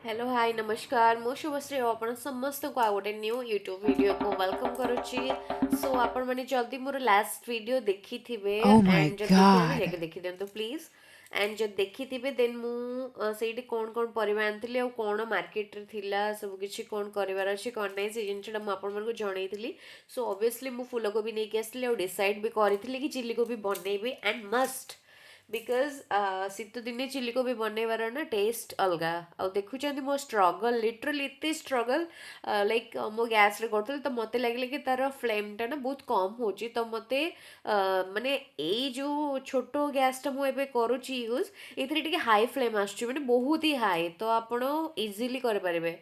Hello hi नमस्कार मु शुभश्री आपण समस्त को आ गोटे न्यू यूट्यूब वीडियो को वेलकम करुच्ची। सो आपण माने जल्दी मोर लास्ट वीडियो देखी थिबे Oh my एंड जब देखि नाते God. जाके देखि दियंतु प्लीज। एंड जब देखी थिबे देन मु सेठी कोन कोन परिबा आनथिली और कोन मार्केट रे थिला सब किछि कोन करिवार अछि कोन नै से जिनछडा मु आपण मन को जणैतिली। सो ऑब्वियसली मु फूलकोबी नै के आसली और डिसाइड भी करिथिली कि चिल्ली कोबी बनेबी एंड मस्ट बिकज शीत दिने चिल्ली कोबी बनैबार ना टेस्ट अलगा आउ देखुଛନ୍ତି ମୋ ଷ୍ଟ୍ରଗଲ୍ ଲିଟରାଲି ଏତେ ଷ୍ଟ୍ରଗଲ୍ ଲାଇକ୍ ମୋ ଗ୍ୟାସ୍ରେ କରୁଥିଲି ତ ମୋତେ ଲାଗିଲା କି ତାର ଫ୍ଲେମ୍ଟା ନା ବହୁତ କମ୍ ହେଉଛି ତ ମୋତେ ମାନେ ଏଇ ଯେଉଁ ଛୋଟ ଗ୍ୟାସ୍ଟା ମୁଁ ଏବେ କରୁଛି ୟୁଜ୍ ଏଥିରେ ଟିକେ ହାଇ ଫ୍ଲେମ୍ ଆସୁଛି ମାନେ ବହୁତ ହି ହାଇ ତ ଆପଣ ଇଜିଲି କରିପାରିବେ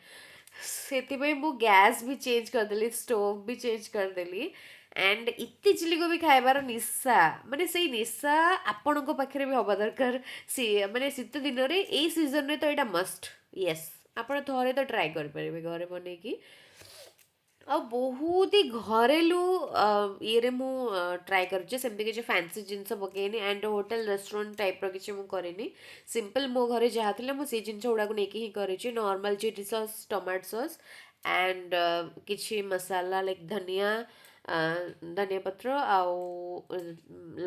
ସେଥିପାଇଁ ମୁଁ ଗ୍ୟାସ୍ ବି ଚେଞ୍ଜ କରିଦେଲି ଷ୍ଟୋଭ୍ ବି ଚେଞ୍ଜ କରିଦେଲି एंड इत्ते चिल्ली कोबी खाइबार निशा माने सेई निशा आपणको पाखरे भी हवा दरकार सी माने शीत दिन रे एई सीजन रे तो एटा मस्ट यस आपण थोड़े तो ट्राई कर परिबे घरे बनेकी ଆଉ ବହୁତ ହି ଘରେଲୁ ଇଏରେ ମୁଁ ଟ୍ରାଏ କରୁଛି ସେମିତି କିଛି ଫ୍ୟାନ୍ସି ଜିନିଷ ପକେଇନି ଆଣ୍ଡ ହୋଟେଲ ରେଷ୍ଟୁରାଣ୍ଟ ଟାଇପ୍ର କିଛି ମୁଁ କରିନି ସିମ୍ପଲ୍ ମୋ ଘରେ ଯାହା ଥିଲା ମୁଁ ସେଇ ଜିନିଷ ଗୁଡ଼ାକୁ ନେଇକି ହିଁ କରିଛି normal chilli sauce tomato sauce and କିଛି ମସଲା ଲାଇକ୍ ଧନିଆ ଧନିଆ ପତ୍ର ଆଉ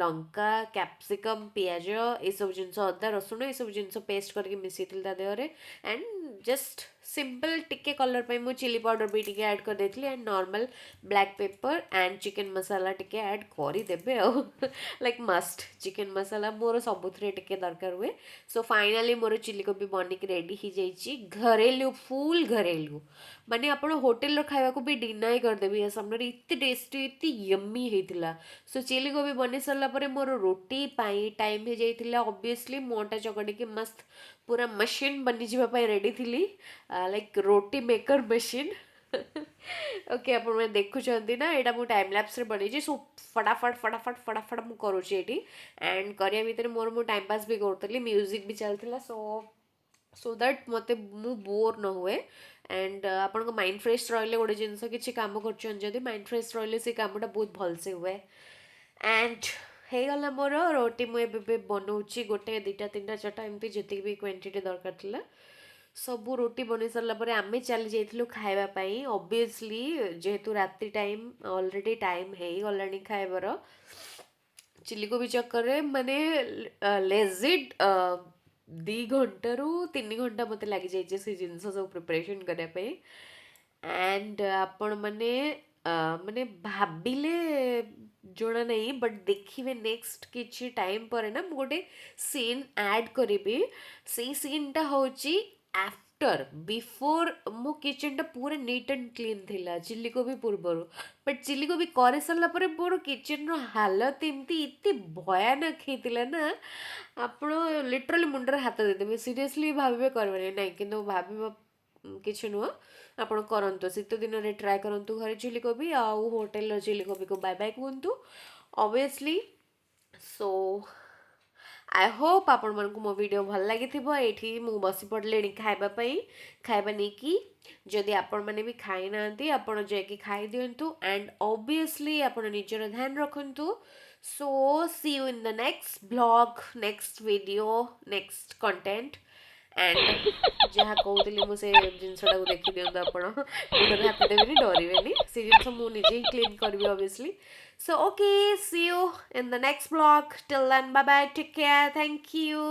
ଲଙ୍କା କ୍ୟାପ୍ସିକମ୍ ପିଆଜ ଏସବୁ ଜିନିଷ ଅଦା ରସୁଣ ଏସବୁ ଜିନିଷ ପେଷ୍ଟ କରିକି ମିଶାଇଥିଲି ତା ଦେହରେ ଆଣ୍ଡ ଜଷ୍ଟ ସିମ୍ପଲ୍ ଟିକେ କଲର୍ ପାଇଁ ମୁଁ ଚିଲି ପାଉଡ଼ର ବି ଟିକେ ଆଡ଼୍ କରିଦେଇଥିଲି and normal black pepper and chicken ମସଲା ଟିକେ ଆଡ଼୍ କରିଦେବେ ଆଉ ଲାଇକ୍ ମଷ୍ଟ ଚିକେନ୍ ମସଲା ମୋର ସବୁଥିରେ ଟିକେ ଦରକାର ହୁଏ ସୋ ଫାଇନାଲି ମୋର ଚିଲି କୋବି ବନିକି ରେଡ଼ି ହେଇଯାଇଛି ଘରେଲୁ ଫୁଲ୍ ଘରେଲୁ ମାନେ ଆପଣ ହୋଟେଲର ଖାଇବାକୁ ବି ଡିନାଏ କରିଦେବି ଏ ସାମ୍ନାରେ ଏତେ ଟେଷ୍ଟି ଏତେ ୟମ୍ମି ହେଇଥିଲା ସୋ ଚିଲି କୋବି ବନେଇ ସାରିଲା ପରେ ମୋର ରୁଟି ପାଇଁ ଟାଇମ୍ ହେଇଯାଇଥିଲା ଅବଭିୟସଲି ମୁଁ ଅଟା ଚକଟିକି ମସ୍ତ ପୁରା ମେସିନ୍ ବନିଯିବା ପାଇଁ ରେଡ଼ି ଥିଲି ଲାଇକ୍ ରୋଟି ମେକର ମେସିନ୍ ଓକେ ଆପଣମାନେ ଦେଖୁଛନ୍ତି ନା ଏଇଟା ମୁଁ ଟାଇମ୍ ଲାପ୍ସରେ ବନେଇଛି ସୋ ଫଟାଫଟ ମୁଁ କରୁଛି ଏଇଠି ଆଣ୍ଡ କରିବା ଭିତରେ ମୋର ମୁଁ ଟାଇମ୍ ପାସ୍ ବି କରୁଥିଲି ମ୍ୟୁଜିକ୍ ବି ଚାଲିଥିଲା ସୋ ଦ୍ୟାଟ୍ ମୋତେ ମୁଁ ବୋର୍ ନ ହୁଏ ଆଣ୍ଡ ଆପଣଙ୍କ ମାଇଣ୍ଡ ଫ୍ରେଶ୍ ରହିଲେ ଗୋଟେ ଜିନିଷ କିଛି କାମ କରୁଛନ୍ତି ଯଦି ମାଇଣ୍ଡ ଫ୍ରେଶ୍ ରହିଲେ ସେ କାମଟା ବହୁତ ଭଲସେ ହୁଏ ଆଣ୍ଡ ହେଇଗଲା ମୋର ରୁଟି ମୁଁ ଏବେ ବନଉଛି ଗୋଟେ ଦୁଇଟା ତିନିଟା ଚାରିଟା ଏମିତି ଯେତିକି ବି କ୍ୱାଣ୍ଟିଟି ଦରକାର ଥିଲା ସବୁ ରୁଟି ବନେଇ ସାରିଲା ପରେ ଆମେ ଚାଲି ଯାଇଥିଲୁ ଖାଇବା ପାଇଁ ଅବଭିୟସଲି ଯେହେତୁ ରାତି ଟାଇମ୍ ଅଲରେଡ଼ି ଟାଇମ୍ ହେଇଗଲାଣି ଖାଇବାର ଚିଲି କୋବି ଚକ୍କରରେ ମାନେ ଲେଜିଡ୍ 2 ଘଣ୍ଟାରୁ 3 ଘଣ୍ଟା ମୋତେ ଲାଗିଯାଇଛି ସେ ଜିନିଷ ସବୁ ପ୍ରିପାରେସନ୍ କରିବା ପାଇଁ ଆଣ୍ଡ ଆପଣମାନେ ମାନେ ଭାବିଲେ ଜଣା ନାହିଁ ବଟ୍ ଦେଖିବେ ନେକ୍ସଟ କିଛି ଟାଇମ୍ ପରେ ନା ମୁଁ ଗୋଟେ ସିନ୍ ଆଡ଼୍ କରିବି ସେଇ ସିନ୍ଟା ହେଉଛି ଆଫ୍ଟର ବିଫୋର୍ ମୋ କିଚେନଟା ପୁରା ନିଟ୍ ଆଣ୍ଡ କ୍ଲିନ୍ ଥିଲା ଚିଲି କୋବି ପୂର୍ବରୁ ବଟ୍ ଚିଲି କୋବି କରିସାରିଲା ପରେ ମୋର କିଚେନର ହାଲତ ଏମିତି ଏତେ ଭୟାନକ ହେଇଥିଲା ନା ଆପଣ ଲିଟରାଲି ମୁଣ୍ଡରେ ହାତ ଦେଇଦେବେ ସିରିୟସଲି ଭାବିବେ କରିବେନି ନାହିଁ କିନ୍ତୁ ଭାବିବା କିଛି ନୁହଁ ଆପଣ କରନ୍ତୁ ଶୀତ ଦିନରେ ଟ୍ରାଏ କରନ୍ତୁ ଘରେ ଚିଲି କୋବି ଆଉ ହୋଟେଲର ଚିଲି କୋବିକୁ ବାଏ ବାଏ କୁହନ୍ତୁ ଅବଭିୟସଲି ସୋ ଆଇ ହୋପ୍ ଆପଣମାନଙ୍କୁ ମୋ ଭିଡ଼ିଓ ଭଲ ଲାଗିଥିବ ଏଇଠି ମୁଁ ବସି ପଡ଼ିଲିଣି ଖାଇବା ପାଇଁ ଖାଇବା ନେଇକି ଯଦି ଆପଣମାନେ ବି ଖାଇନାହାନ୍ତି ଆପଣ ଯାଇକି ଖାଇଦିଅନ୍ତୁ ଆଣ୍ଡ ଅବଭିୟସଲି ଆପଣ ନିଜର ଧ୍ୟାନ ରଖନ୍ତୁ so see you in the next blog next video next content and ଯାହା କହୁଥିଲି ମୁଁ ସେ ଜିନିଷଟାକୁ ଦେଖିଦିଅନ୍ତୁ ଆପଣ ମୁଣ୍ଡରେ ହାତ ଦେବେନି ଡରିବେନି ସେ ଜିନିଷ ମୁଁ ନିଜେ ହିଁ କ୍ଲିନ୍ କରିବି obviously so okay see you in the next vlog till then bye bye take care thank you